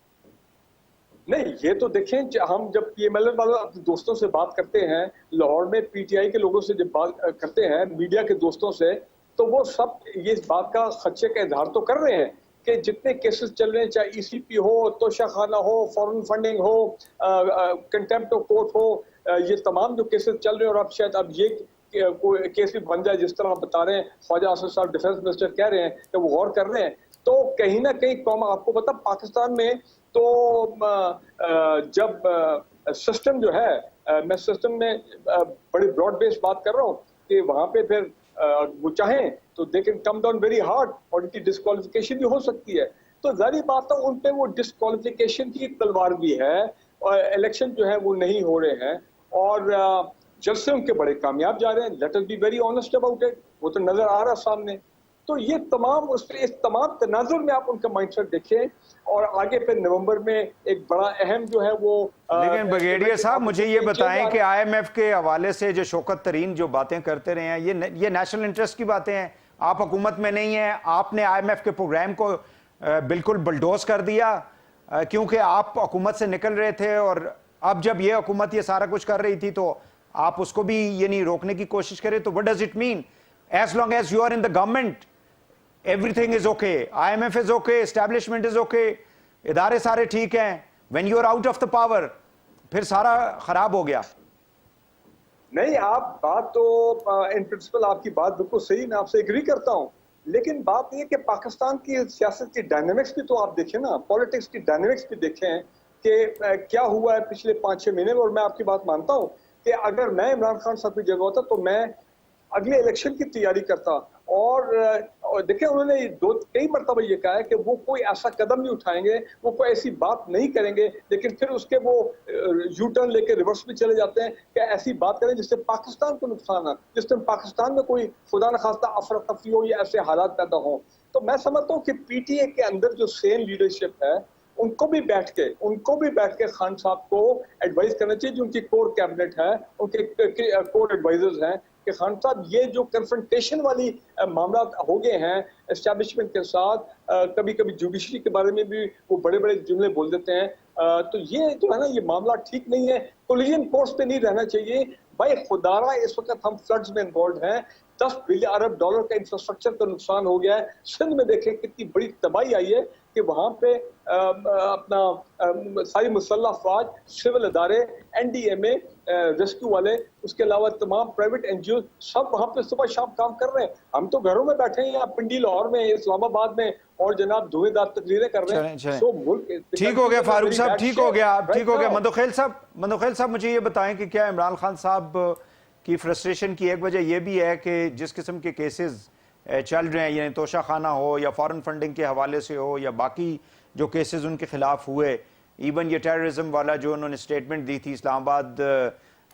नहीं, ये तो देखें, हम जब पीएमएल वाले अपने दोस्तों से बात करते हैं, लाहौर में पीटीआई के लोगों से जब बात करते हैं, मीडिया के दोस्तों से, तो वो सब ये इस बात का खदशे का इजहार तो कर रहे हैं कि जितने केसेस चल रहे हैं, चाहे ईसीपी हो, तोशाखाना हो, फॉरेन फंडिंग हो, कंटेम्प्ट ऑफ कोर्ट हो, ये तमाम जो केसेस चल रहे हैं, और अब शायद अब ये कोई केस भी बन जाए, जिस तरह आप बता रहे हैं, ख्वाजा आसिफ साहब डिफेंस मिनिस्टर कह रहे हैं कि वो गौर कर रहे हैं, तो कहीं ना कहीं कौम, आपको पता पाकिस्तान में तो जब सिस्टम जो है, मैं सिस्टम में बड़ी ब्रॉड बेस्ड बात कर रहा हूँ कि वहां पे फिर वो चाहें तो they can come down very hard और उनकी डिस्क्वालिफिकेशन भी हो सकती है। तो जारी बात है उन पे वो डिस्क्वालिफिकेशन की तलवार भी है, और इलेक्शन जो है वो नहीं हो रहे हैं, और जलसे उनके बड़े कामयाब जा रहे हैं। Let us be very honest about it, वो तो नजर आ रहा सामने। तो ये तमाम उसके इस तमाम तनाजुर में आप उनका माइंडसेट देखें, और आगे फिर नवंबर में एक बड़ा अहम जो है वो लेकिन ब्रिगेडियर साहब मुझे ये बताएं कि आईएमएफ के हवाले से जो शौकत तरीन जो बातें करते रहे हैं, ये नेशनल इंटरेस्ट की बातें हैं। आप हुकूमत में नहीं है, आपने आईएमएफ के प्रोग्राम को बिल्कुल बुलडोज कर दिया क्योंकि आप हुकूमत से निकल रहे थे, और अब जब ये हुकूमत ये सारा कुछ कर रही थी तो आप उसको भी ये नहीं रोकने की कोशिश करें। तो what does it mean? As long as you are in the government everything is okay, IMF is okay, establishment is okay, इदारे सारे ठीक हैं, when you are out of the power फिर सारा खराब हो गया। नहीं, आप बात तो इन प्रिंसिपल आपकी बात बिल्कुल सही, मैं आपसे एग्री करता हूं, लेकिन बात यह कि पाकिस्तान की सियासत की डायनेमिक्स भी तो आप देखें ना, पॉलिटिक्स की डायनेमिक्स भी देखें कि क्या हुआ है पिछले 5-6 महीने में। और मैं आपकी बात मानता हूं कि अगर मैं इमरान खान साहब की जगह होता तो मैं अगले इलेक्शन की तैयारी करता, और देखिए उन्होंने कई मरतबा ये कहा है कि वो कोई ऐसा कदम नहीं उठाएंगे, वो कोई ऐसी बात नहीं करेंगे, लेकिन फिर उसके वो यू टर्न लेके रिवर्स भी चले जाते हैं कि ऐसी बात करें जिससे पाकिस्तान को नुकसान है, जिस टाइम पाकिस्तान में कोई खुदा न खास्ता अफरा तफरी हो या ऐसे हालात पैदा हो। तो मैं समझता हूँ कि पीटीए के अंदर जो सेम लीडरशिप है, उनको भी बैठ के खान साहब को एडवाइस करना चाहिए, जो उनकी कोर कैबिनेट है, उनके कोर एडवाइजर्स हैं, कि खान साहब ये जो कन्फ्रंटेशन वाली मामला हो गए हैं एस्टैब्लिशमेंट के साथ, कभी कभी जुडिशरी के बारे में भी वो बड़े बड़े जुमले बोल देते हैं, तो ये जो है ना, ये मामला ठीक नहीं है, कोलिजन कोर्स पे नहीं रहना चाहिए। भाई खुदारा इस वक्त हम फ्लड्स में इन्वॉल्व हैं, 10 बिलियन अरब डॉलर का इंफ्रास्ट्रक्चर का नुकसान हो गया है। सिंध में देखें कितनी बड़ी तबाही आई है कि वहां पे अपना सारी मुसल्लह अफवाज, सिविल अदारे, एनडीएमए, रेस्क्यू वाले, उसके अलावा तमाम प्राइवेट एनजीओ सब वहां पे सुबह शाम काम कर रहे हैं। हम तो घरों में बैठे हैं, यहाँ पिंडी, लाहौर में, इस्लामाबाद में, और जनाब धुएंधार तकरीरें कर रहे हैं। तो मुल्क ठीक हो गया फारूक साहब, ठीक हो गया। मंदोखेल साहब मुझे ये बताएं कि क्या इमरान खान साहब की फ्रस्ट्रेशन की एक वजह यह भी है कि जिस किस्म के केसेस चल रहे हैं, यानी तोशाखाना हो या फॉरेन फंडिंग के हवाले से हो या बाकी जो केसेस उनके खिलाफ हुए, इवन ये टेररिज्म वाला जो उन्होंने स्टेटमेंट दी थी इस्लामाबाद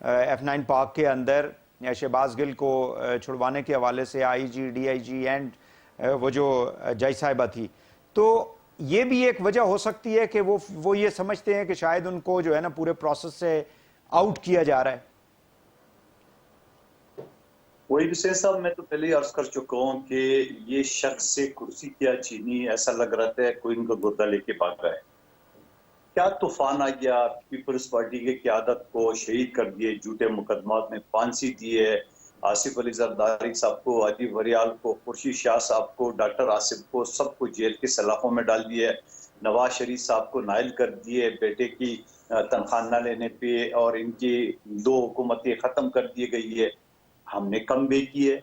F9 पार्क के अंदर शहबाज गिल को छुड़वाने के हवाले से, आईजी, डीआईजी एंड वो जो जज साहिबा थी, तो ये भी एक वजह हो सकती है कि वो ये समझते हैं कि शायद उनको जो है ना पूरे प्रोसेस से आउट किया जा रहा है। वही हुसैन साहब, मैं तो पहले ही अर्ज कर चुका हूँ कि ये शख्स से कुर्सी क्या छीनी, ऐसा लग रहा था कोई इनको गुर्दा लेके भागा है। क्या तूफान आ गया, पीपल्स पार्टी के क़यादत को शहीद कर दिए, झूठे मुकदमात में फांसी दिए, आसिफ अली जरदारी साहब को, अदीब वरियाल को, खुर्शीद शाह साहब को, डॉक्टर आसिफ को, सबको जेल के सलाखों में डाल दिए, नवाज शरीफ साहब को नाइल कर दिए बेटे की तनख्वाह न लेने पे, और इनकी 2 हुकूमतें ख़त्म कर दी गई है। हमने कम बे किए,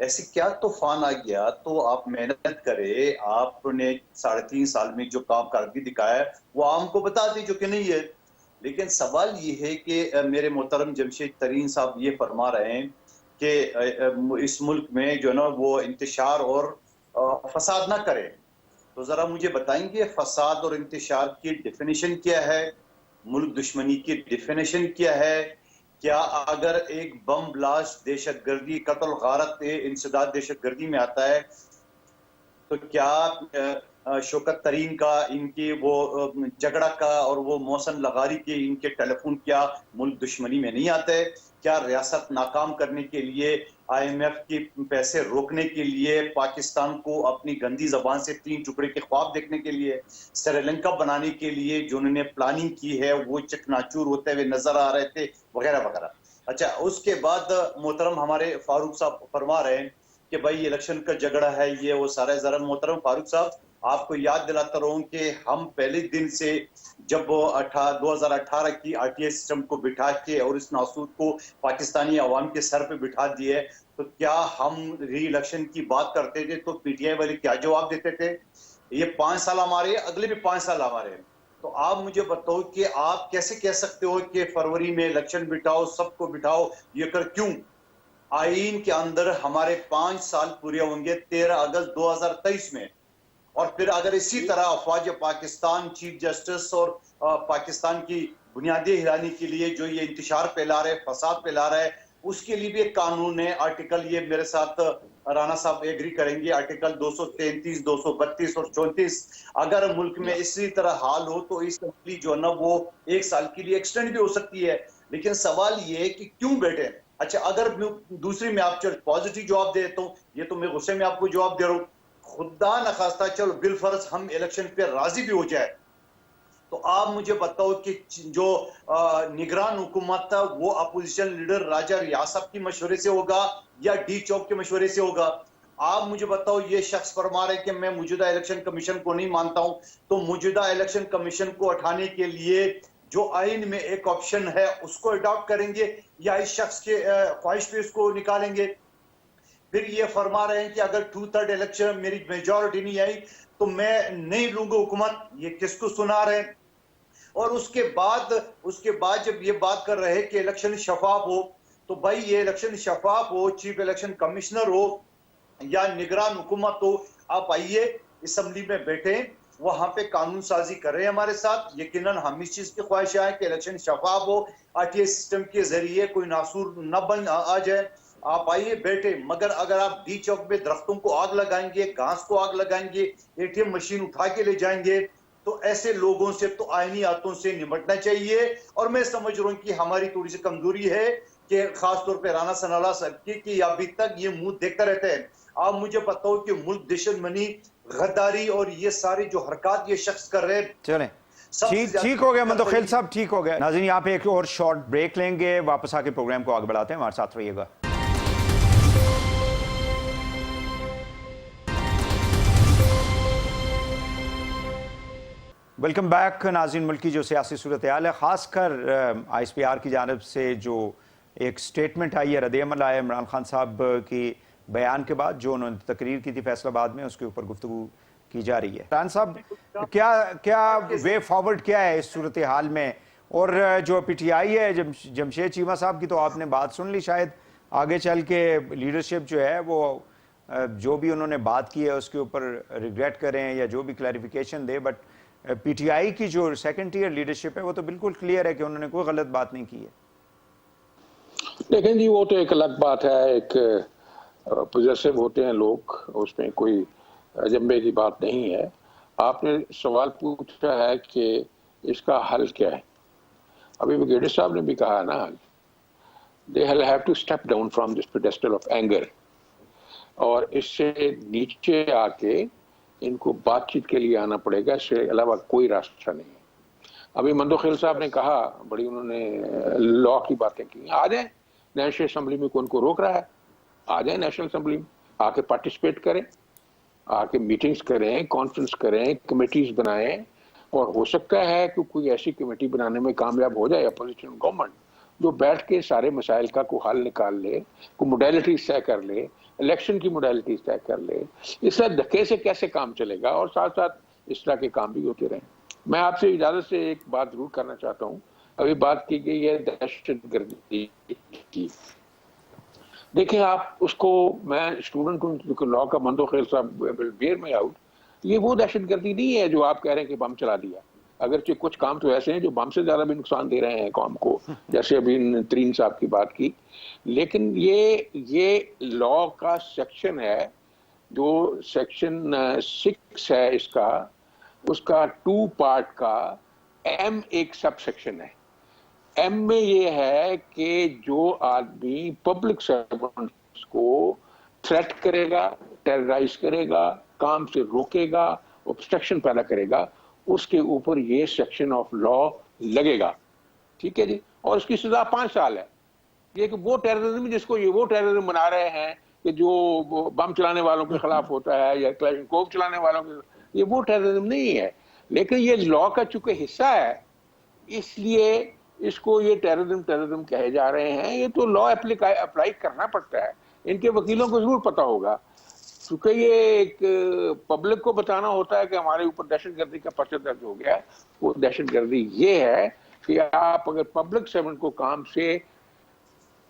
ऐसे क्या तूफान आ गया? तो आप मेहनत करें, आपने 3.5 साल में जो काम करके दिखाया है वो आम को बता दीजिए कि नहीं है। लेकिन सवाल ये है कि मेरे मोहतरम जमशेद तरीन साहब ये फरमा रहे हैं कि इस मुल्क में जो है ना वो इंतशार और फसाद ना करें। तो जरा मुझे बताएंगे फसाद और इंतशार की डेफिनेशन क्या है, मुल्क दुश्मनी की डेफिनेशन क्या है? क्या अगर एक बम ब्लास्ट दहशतगर्दी, कत्ल, गारत, इंसदाद दहशतगर्दी में आता है तो क्या शौकत तरीन का, इनकी वो झगड़ा का और वो मौसन लगारी के इनके टेलीफोन क्या मुल्क दुश्मनी में नहीं आते? क्या रियासत नाकाम करने के लिए, IMF की पैसे रोकने के लिए, पाकिस्तान को अपनी गंदी जबान से 3 टुकड़े के ख्वाब देखने के लिए, श्रीलंका बनाने के लिए जो उन्होंने प्लानिंग की है वो चकनाचूर होते हुए नजर आ रहे थे, वगैरह वगैरह। अच्छा, उसके बाद मोहतरम हमारे फारूक साहब फरमा रहे हैं कि भाई इलेक्शन का झगड़ा है ये वो सारा। जरा मोहतरम फारूक साहब, आपको याद दिलाता रहूं कि हम पहले दिन से जब 2018 की RTI सिस्टम को बिठा के और इस नासूर को पाकिस्तानी अवाम के सर पे बिठा दिए, तो क्या हम री इलेक्शन की बात करते थे तो PTI वाले क्या जवाब देते थे? ये 5 साल हमारे, अगले भी 5 साल हमारे। तो आप मुझे बताओ कि आप कैसे कह सकते हो कि फरवरी में इलेक्शन बिठाओ, सबको बिठाओ, ये कर क्यों? आईन के अंदर हमारे 5 साल पूरे होंगे 13 अगस्त 2023 में। और फिर अगर इसी तरह अफवाज पाकिस्तान, चीफ जस्टिस और पाकिस्तान की बुनियादी हिलाने के लिए जो ये इंतशार फैला रहे, फसाद फैला रहे, उसके लिए भी एक कानून है। आर्टिकल, ये मेरे साथ राना साहब एग्री करेंगे, आर्टिकल 233, 232 और 34। अगर मुल्क में इसी तरह हाल हो तो इस असेंबली जो है ना वो 1 साल के लिए एक्सटेंड भी हो सकती है। लेकिन सवाल ये है कि क्यों बैठे? अच्छा, अगर दूसरी मैं आपको पॉजिटिव जवाब दे देता हूँ, ये तो मैं गुस्से में आपको जवाब दे रहा हूँ, खुदा न खास्ता चलो बिलफर्ज हम इलेक्शन पे राजी भी हो जाए, तो आप मुझे बताओ कि जो निगरान हुकूमत था वो अपोजिशन लीडर राजा रियाज साहब की मशवरे से होगा या डी चौक के मशवरे से होगा? आप मुझे बताओ, ये शख्स फरमा रहे कि मैं मौजूदा इलेक्शन कमीशन को नहीं मानता हूं, तो मौजूदा इलेक्शन कमीशन को हटाने के लिए जो आइन में एक ऑप्शन है उसको अडॉप्ट करेंगे या इस शख्स के ख्वाहिश पे उसको निकालेंगे? फिर ये फरमा रहे हैं कि अगर 2/3 इलेक्शन मेरी मेजॉरिटी नहीं आई तो मैं नहीं लूंगा हुकूमत। ये किसको सुना रहे हैं? और उसके बाद जब ये बात कर रहे हैं कि इलेक्शन शफाफ हो, तो भाई ये इलेक्शन शफाफ हो, चीफ इलेक्शन कमिश्नर हो या निगरान हुकूमत हो, आप आइए असेंबली में बैठे, वहां पे कानून साजी कर रहे हैं हमारे साथ। यकीनन हम इस चीज की ख्वाहिश है कि इलेक्शन शफाफ हो, RTI सिस्टम के जरिए कोई नासूर न बन आ जाए। आप आइए बैठे, मगर अगर आप डी चौक में दरख्तों को आग लगाएंगे, घास को आग लगाएंगे, ATM मशीन उठा के ले जाएंगे, तो ऐसे लोगों से तो आईनी आतों से निपटना चाहिए। और मैं समझ रहा हूं कि हमारी थोड़ी सी कमजोरी है कि खासतौर पे राना सनाला साहब की कि अभी तक ये मुंह देखते रहते हैं। आप मुझे बताओ कि मुल्क दुश्मनी, गद्दारी और ये सारी जो हरकत ये शख्स कर रहे हैं, चलें ठीक हो गया मंदोखिल साहब, ठीक हो गया। नाज़रीन, यहाँ पे एक और शॉर्ट ब्रेक लेंगे, वापस आके प्रोग्राम को आगे बढ़ाते हैं, हमारे साथ रहिएगा। वेलकम बैक नाज़रीन। मुल्क की जो सियासी सूरत हाल है, ख़ासकर ISPR की जानिब से जो एक स्टेटमेंट आई है, रद्द-ए-अमल आया इमरान खान साहब की बयान के बाद, जो उन्होंने तकरीर की थी फैसलाबाद में, उसके ऊपर गुफ्तगू की जा रही है। इमरान साहब, क्या वे फॉरवर्ड क्या है इस सूरत हाल में? और जो PTI है जमशेद चीमा साहब की, तो आपने बात सुन ली, शायद आगे चल के लीडरशिप जो है वो जो भी उन्होंने बात की है उसके ऊपर रिग्रेट करें या जो भी क्लैरिफिकेशन दे, बट PTI की जो सेकंड टीयर लीडरशिप है वो तो बिल्कुल क्लियर है कि उन्होंने कोई गलत बात नहीं की है। लेकिन जी वो तो एक अलग बात है, एक पॉजिटिव होते हैं लोग, उसमें कोई अजंबे की बात नहीं है। आपने सवाल पूछा है कि इसका हल क्या है। अभी ब्रिगेडियर साहब ने भी कहा ना, they have to step down from this pedestal of anger, और इससे नीचे आके इनको बातचीत के लिए आना पड़ेगा, इससे अलावा कोई रास्ता नहीं है। अभी मंदोखिल साहब ने कहा, बड़ी उन्होंने लॉ की बातें की, आ जाए नेशनल असेंबली में, कौन को रोक रहा है? आ जाए नेशनल असेंबली में, आके पार्टिसिपेट करें, आके मीटिंग्स करें, कॉन्फ्रेंस करें, कमेटीज बनाएं, और हो सकता है कि कोई ऐसी कमेटी बनाने में कामयाब हो जाए अपोजिशन गवर्नमेंट, जो बैठ के सारे मसाइल का को हल निकाल ले, को मोडेलिटीज तय कर ले, इलेक्शन की मोडेलिटीज तय कर ले। इस तरह धक्के से कैसे काम चलेगा, और साथ साथ इस तरह के काम भी होते रहें। मैं आपसे इजाजत से एक बात जरूर करना चाहता हूँ। अभी बात की गई है दहशतगर्दी की। देखिए आप उसको, मैं स्टूडेंट को लॉ का मंदो खेल साहब बेयर में आउट, ये वो दहशतगर्दी नहीं है जो आप कह रहे हैं कि बम चला दिया। अगरचे कुछ काम तो ऐसे हैं जो बम से ज्यादा भी नुकसान दे रहे हैं कौम को, जैसे अभी तरीन साहब की बात की। लेकिन ये लॉ का सेक्शन है, जो सेक्शन 6 है इसका, उसका 2 पार्ट का M एक सब सेक्शन है। M में ये है कि जो आदमी पब्लिक सर्वेंट्स को थ्रेट करेगा, टेरराइज करेगा, काम से रोकेगा, ऑब्स्ट्रक्शन पैदा करेगा, उसके ऊपर ये सेक्शन ऑफ लॉ लगेगा। ठीक है जी। और उसकी सजा 5 साल है। ये कि वो टेररिज्म जिसको ये वो टेररिज्म बना रहे हैं कि जो बम चलाने वालों के खिलाफ होता है या क्लैशनकोव चलाने वालों के, ये वो टेररिज्म नहीं है। लेकिन ये लॉ का चूंकि हिस्सा है, इसलिए इसको ये टेररिज्म कहे जा रहे हैं। ये तो लॉ अप्लाई करना पड़ता है। इनके वकीलों को जरूर पता होगा, क्योंकि ये एक पब्लिक को बताना होता है कि हमारे ऊपर दहशतगर्दी का पर्चा दर्ज हो गया है। वो दहशतगर्दी ये है कि आप अगर पब्लिक सर्वेंट को काम से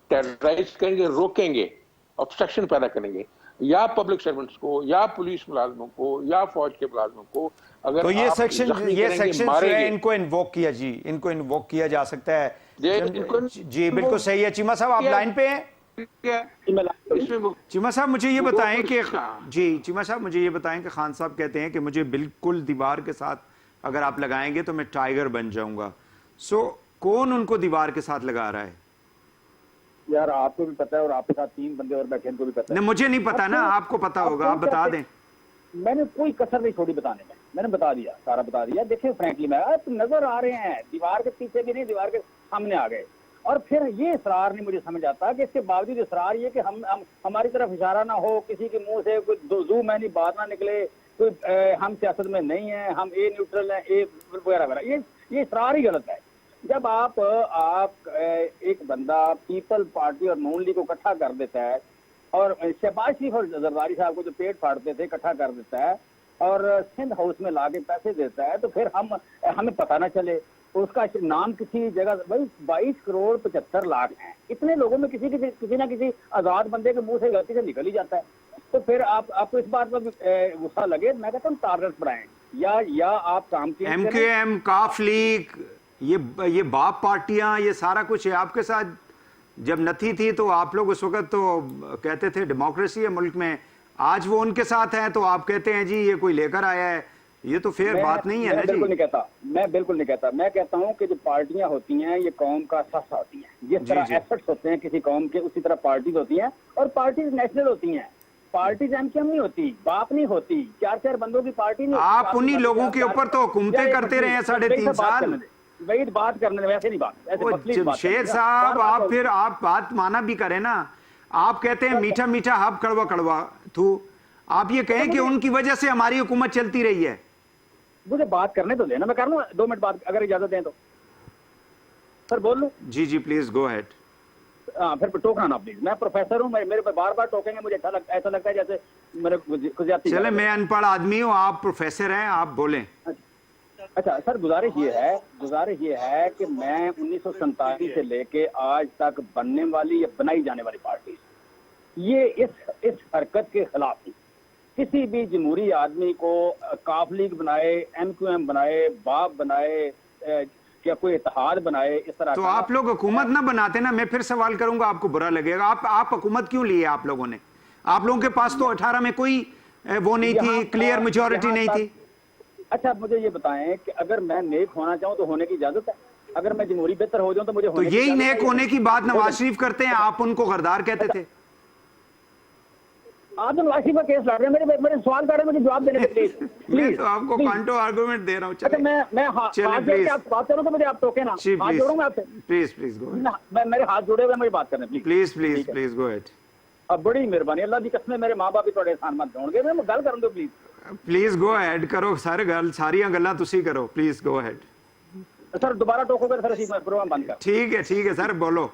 टेरराइज करेंगे, रोकेंगे, ऑब्स्ट्रक्शन पैदा करेंगे, या पब्लिक सर्वेंट्स को या पुलिस मुलाजमों को या फौज के मुलाजमों को अगर तो ये सेक्शन मारेंगे, इनको इन्वोक किया जी, इनको इन्वोक किया जा सकता है। जी बिल्कुल सही है। चीमा साहब आप लाइन पे हैं? चीमा साहब मुझे ये बताएं कि चीमा साहब मुझे ये बताएं कि खान साहब कहते हैं कि मुझे बिल्कुल दीवार के साथ अगर आप लगाएंगे तो मैं टाइगर बन जाऊंगा। सो कौन उनको दीवार के साथ लगा रहा है? यार आपको भी पता है और आपके साथ 3 बंदे और बैठे, इनको भी पता है। नहीं मुझे नहीं पता ना, आपको पता होगा, आप बता दें। मैंने कोई कसर नहीं छोड़ी बताने में, मैंने बता दिया, सारा बता दिया। देखिए फ्रैंकली मैं आप नजर आ रहे हैं, दीवार के पीछे भी नहीं, दीवार के सामने आ गए। और फिर ये इसरार नहीं मुझे समझ आता कि इसके बावजूद इसरार ये कि हम हमारी तरफ इशारा ना हो, किसी के मुंह से कोई जू मैनी बात ना निकले, कोई हम सियासत में नहीं है, हम ए न्यूट्रल हैं, ए वगैरह वगैरह। ये इसरार ही गलत है। जब आप एक बंदा पीपल पार्टी और नून लीग को इकट्ठा कर देता है और शहबाज शरीफ और जरदारी साहब को जो पेट फाड़ते थे इकट्ठा कर देता है और सिंध हाउस में लाके पैसे देता है, तो फिर हमें पता ना चले उसका नाम किसी जगह। भाई 22 करोड़ 75 लाख हैं, इतने लोगों में किसी ना किसी आजाद बंदे के मुंह से गलती से निकल ही जाता है। तो फिर आपको इस बात पर गुस्सा लगे, मैं कहता हूँ टारगेट बढ़ाएं या आप काम की MQM, काफ लीग, ये बाप पार्टियां, ये सारा कुछ है आपके साथ। जब नथी थी तो आप लोग उस वक्त तो कहते थे डेमोक्रेसी है मुल्क में, आज वो उनके साथ हैं तो आप कहते हैं जी ये कोई लेकर आया है। ये तो फेयर बात नहीं है ना जी। बिल्कुल नहीं कहता, मैं बिल्कुल नहीं कहता। मैं कहता हूँ कि जो पार्टियां होती हैं ये कौम का सस्ता होती हैं। जिस तरह एसेट्स होते हैं किसी कौम के, उसी तरह पार्टीज होती हैं, और पार्टीज नेशनल होती हैं। पार्टीज MQM नहीं होती, बाप नहीं होती, 4 बंदों की पार्टी नहीं। आप उन्हीं लोगों के ऊपर तो हुकूमतें करते रहे हैं 3.5 साल। वही बात करने वैसे नहीं बात। शेर साहब आप बात माना भी करें ना। आप कहते हैं मीठा मीठा हब कड़वा कड़वा थू, आप ये कहें कि उनकी वजह से हमारी हुकूमत चलती रही है। मुझे बात करने तो देना, मैं कर लूँ 2 मिनट बात अगर इजाजत दें तो। सर बोल लूँ? जी प्लीज गो अहेड। हाँ फिर टोकना ना प्लीज, मैं प्रोफेसर हूँ, मेरे पे बार टोकेंगे मुझे ऐसा लगता है जैसे मेरे चले मैं अनपढ़ आदमी हूँ, आप प्रोफेसर हैं, आप बोलें। अच्छा सर, गुजारिश ये है कि मैं 1947 से लेके आज तक बनने वाली या बनाई जाने वाली पार्टी ये इस हरकत के खिलाफ थी। किसी भी जमहूरी आदमी को काफ लीग बनाए, MQM बनाए, बाप बनाए, क्या कोई इत्तेहाद बनाए, इस तरह तो आप लोग हुकूमत ना बनाते ना। मैं फिर सवाल करूंगा, आपको बुरा लगेगा। आप हुकूमत क्यों लिए आप लोगों ने? आप लोगों के पास तो 18 में कोई वो नहीं थी, क्लियर मेजॉरिटी नहीं थी। अच्छा मुझे ये बताएं कि अगर मैं नेक होना चाहूं तो होने की इजाजत है? अगर मैं जमहूरी बेहतर हो जाऊं तो मुझे तो यही नेक होने की बात नवाज शरीफ करते हैं, आप उनको गद्दार कहते थे। आप तो नवाज शरीफ का केस लड़ रहे हैं, मेरे सवाल कर रहे हैं, मुझे जवाब देने प्लीज। मैं तो आपको कांटो आर्गुमेंट दे रहा हूँ। अच्छा मैं हाथ जोड़ के आप बात करूं तो मुझे आप टोके ना, हाथ जोड़ूंगा आपसे। Please go ahead. मैं मेरे हाथ जोड़े हुए मुझे बात करने प्लीज गो अहेड। अब बड़ी मेहरबानी, अल्लाह की कसम मेरे माँ बाप भी थोड़े एहसान मत होणगे, मैं गल करन दो प्लीज। प्लीज गो अहेड करो, सारी गल्लां तुसी करो, प्लीज गो अहेड। सर दोबारा टोकोगे सर, इसी प्रोग्राम बंद कर। ठीक है सर, बोलो।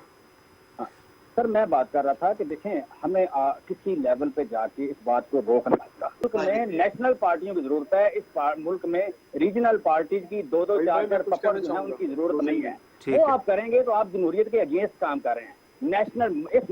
सर मैं बात कर रहा था कि देखें हमें किसी लेवल पे जाके इस बात को रोकना होगा। मुल्क में नेशनल पार्टियों की जरूरत है, इस मुल्क में रीजनल पार्टीज की दो चार पकड़ जो है उनकी जरूरत नहीं है। वो आप करेंगे तो आप जमहूरियत के अगेंस्ट काम कर रहे हैं। नेशनल इस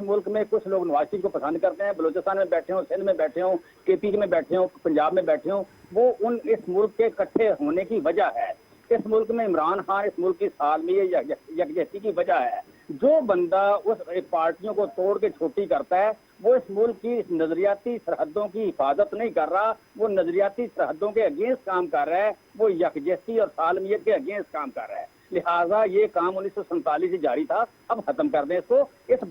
मुल्क में कुछ लोग नवाज शरीफ को पसंद करते हैं, बलूचिस्तान में बैठे हों, सिंध में बैठे हों, केपी में बैठे हों, पंजाब में बैठे हों, वो इस मुल्क के इकट्ठे होने की वजह है। इस मुल्क में इमरान खान इस मुल्क की सालमी यकजहती की वजह है। जो बंदा उस पार्टियों को तोड़ के छोटी करता है वो इस मुल्क की नजरियाती सरहदों की हिफाजत नहीं कर रहा, वो नजरियाती सरहदों के अगेंस्ट काम कर रहा है, वो यकजहती और सालमियत के अगेंस्ट काम कर रहा है। लिहाजा ये काम 1947 से जारी था, अब खत्म कर दें इसको। इस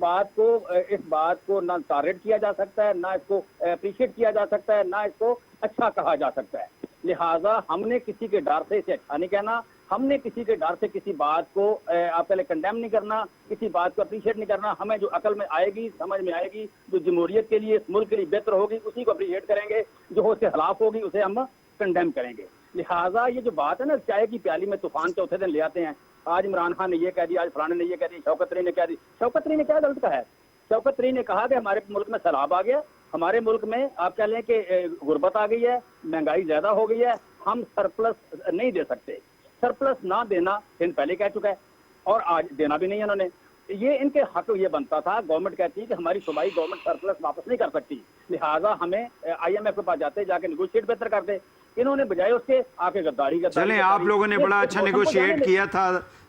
बात को ना टारगेट किया जा सकता है, ना इसको अप्रिशिएट किया जा सकता है, ना इसको अच्छा कहा जा सकता है। लिहाजा हमने किसी के डर से इसे अच्छा नहीं कहना, हमने किसी के डर से किसी बात को आप पहले कंडेम नहीं करना, किसी बात को अप्रिशिएट नहीं करना। हमें जो अकल में आएगी, समझ में आएगी, जो जमहूरियत के लिए, इस मुल्क के लिए बेहतर होगी, उसी को अप्रिशिएट करेंगे। जो उसके खिलाफ होगी उसे हम कंडेम करेंगे। लिहाजा ये जो बात है ना, चाय की प्याली में तूफान चौथे दिन ले आते हैं। आज इमरान खान ने ये कह दिया, आज फलाने ने ये कह दी, शौकत तरीन ने कह दी। शौकत तरीन ने क्या गलत कहा है? शौकत तरीन ने कहा कि हमारे मुल्क में सैलाब आ गया, हमारे मुल्क में आप कह लें कि गुर्बत आ गई है, महंगाई ज्यादा हो गई है, हम सरप्लस नहीं दे सकते। सरप्लस ना देना हिंद पहले कह चुका है और आज देना भी नहीं है उन्होंने। ये इनके हक ये बनता था। गवर्नमेंट कहती है कि हमारी सूबाई गवर्नमेंट सरप्लस वापस नहीं कर सकती, लिहाजा हमें IMF के पास जाते जाके नेगोशिएट बेहतर करते। इन्होंने बजाय उसके आके गद्दारी चलें, आप लोगों ने बड़ा अच्छा नेगोशिएट किया था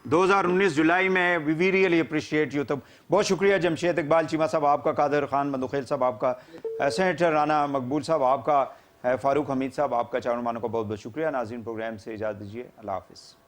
2019 जुलाई में। We really appreciate you. तो बहुत शुक्रिया जमशेद इकबाल चीमा साहब आपका, कादर खान बंदुखेल साहब आपका, सेनेटर राना मकबूल साहब आपका, फारूक हमीद साहब आपका, चारों मानों का बहुत बहुत शुक्रिया। नाज़रीन प्रोग्राम से इजाज़त दीजिए, अल्लाह हाफिज़।